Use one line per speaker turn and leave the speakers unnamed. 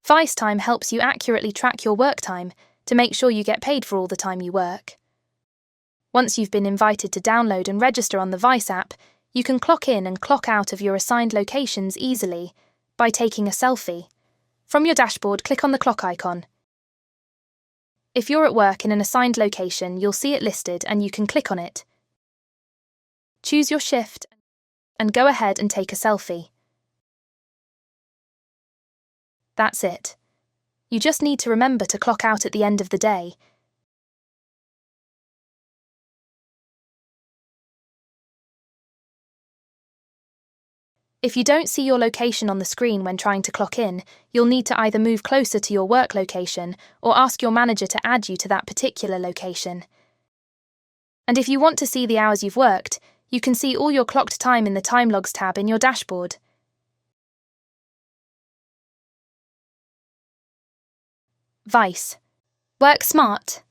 Vyce Time helps you accurately track your work time to make sure you get paid for all the time you work. Once you've been invited to download and register on the Vyce app, you can clock in and clock out of your assigned locations easily by taking a selfie. From your dashboard, click on the clock icon. If you're at work in an assigned location, you'll see it listed and you can click on it. Choose your shift and go ahead and take a selfie. That's it. You just need to remember to clock out at the end of the day. If you don't see your location on the screen when trying to clock in, you'll need to either move closer to your work location or ask your manager to add you to that particular location. And if you want to see the hours you've worked, you can see all your clocked time in the Time Logs tab in your dashboard. Vyce. Work smart.